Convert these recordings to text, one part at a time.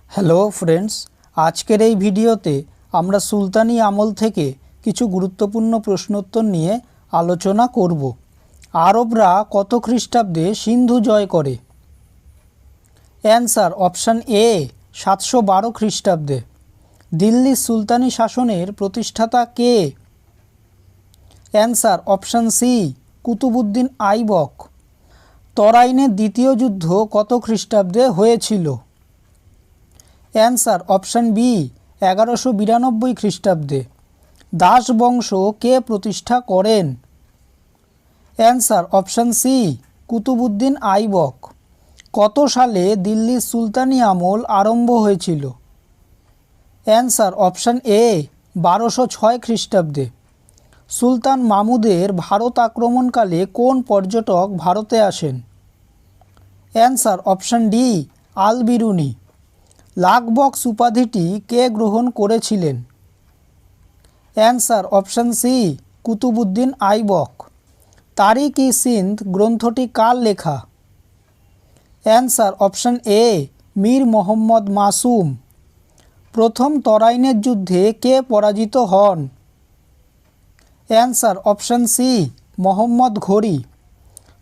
Hello friends, আজকের এই ভিডিওতে আমরা সুলতানি আমল থেকে কিছু গুরুত্বপূর্ণ প্রশ্নোত্তর নিয়ে আলোচনা করব। আরবরা কত খ্রিস্টাব্দে সিন্ধু জয় করে? অ্যান্সার অপশান এ 712 খ্রিস্টাব্দে। দিল্লি সুলতানি শাসনের প্রতিষ্ঠাতা কে? Answer option C Qutbuddin Aibak. তরাইনের দ্বিতীয় যুদ্ধ কত খ্রিস্টাব্দে হয়েছিল? অ্যান্সার অপশান বি 1192 খ্রিস্টাব্দে। দাস বংশ কে প্রতিষ্ঠা করেন? Answer option C Qutbuddin Aibak. কত সালে দিল্লির সুলতানি আমল আরম্ভ হয়েছিল? অ্যান্সার অপশান এ 1206 খ্রিস্টাব্দে। সুলতান মাহমুদের ভারত আক্রমণকালে কোন পর্যটক ভারতে আসেন? Answer option D Al Biruni. Lakh Bakhsh উপাধিটি কে গ্রহণ করেছিলেন? Answer option C Qutbuddin Aibak. Tarikh-i Sindh গ্রন্থটি কার লেখা? Answer option A Mir Mohammad Masum. প্রথম তরাইনের যুদ্ধে কে পরাজিত হন? Answer option C Mohammad Ghori.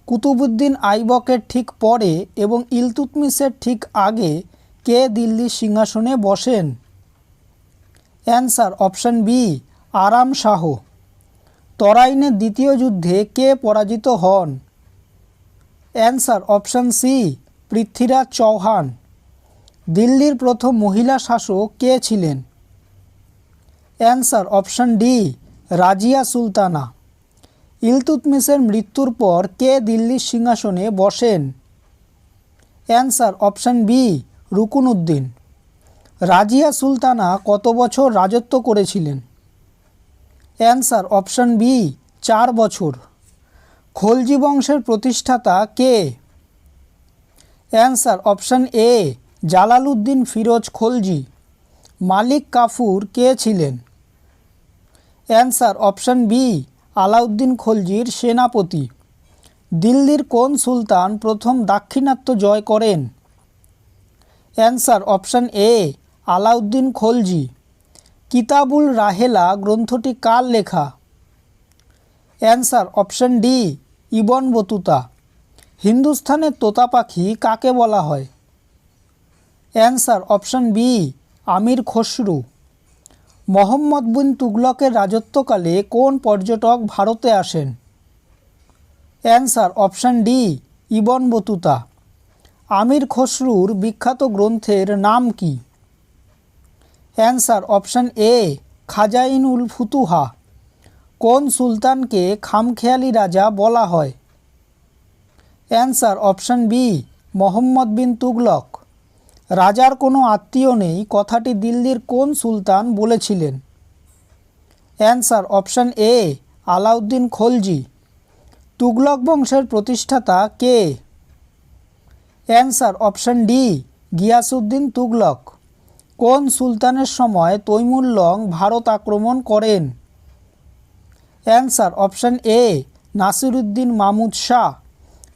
Qutbuddin আইবকের ঠিক পরে এবং ইলতুৎমিশের ঠিক আগে কে দিল্লির সিংহাসনে বসেন? অ্যান্সার অপশান বি আরাম শাহ। তরাইনের দ্বিতীয় যুদ্ধে কে পরাজিত হন? Answer option C Prithviraj Chauhan. দিল্লির প্রথম মহিলা শাসক কে ছিলেন? Answer option D Razia Sultana. ইলতুৎমিশের মৃত্যুর পর কে দিল্লির সিংহাসনে বসেন? Answer option B Ruknuddin. Razia Sultana কত বছর রাজত্ব করেছিলেন? অ্যান্সার অপশান বি 4 বছর। খলজি বংশের প্রতিষ্ঠাতা কে? Answer option A Jalaluddin Firoz Khalji. Malik Kafur কে ছিলেন? অ্যান্সার অপশান বি আলাউদ্দিন খলজির সেনাপতি। দিল্লির কোন সুলতান প্রথম দাক্ষিণাত্য জয় করেন? Answer option A Alauddin Khalji. Kitabul Rehla গ্রন্থটি কার লেখা? Answer option D Ibn Battuta. হিন্দুস্থানের তোতা পাখি কাকে বলা হয়? Answer option B Amir Khusrau. Mohammad bin তুগলকের রাজত্বকালে কোন পর্যটক ভারতে আসেন? Answer option D Ibn Battuta. Amir খসরুর বিখ্যাত গ্রন্থের নাম কি? Answer option A Khazainul Futuha. কোন সুলতানকে খামখেয়ালি রাজা বলা হয়? Answer option B Mohammad bin Tughlaq. রাজার কোনো আত্মীয় নেই কথাটি দিল্লির কোন সুলতান বলেছিলেন? Answer option A Alauddin Khalji. Tughlaq বংশের প্রতিষ্ঠাতা কে? Answer option D Ghiyasuddin Tughlaq. কোন সুলতানের সময় তৈমুর লং ভারত আক্রমণ করেন? Answer option A Nasiruddin Mahmud Shah.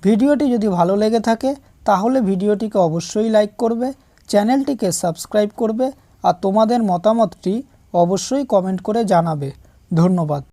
ভিডিওটি যদি ভালো লেগে থাকে তাহলে ভিডিওটিকে অবশ্যই লাইক করবে, চ্যানেলটিকে সাবস্ক্রাইব করবে আর তোমাদের মতামতটি অবশ্যই কমেন্ট করে জানাবে। ধন্যবাদ।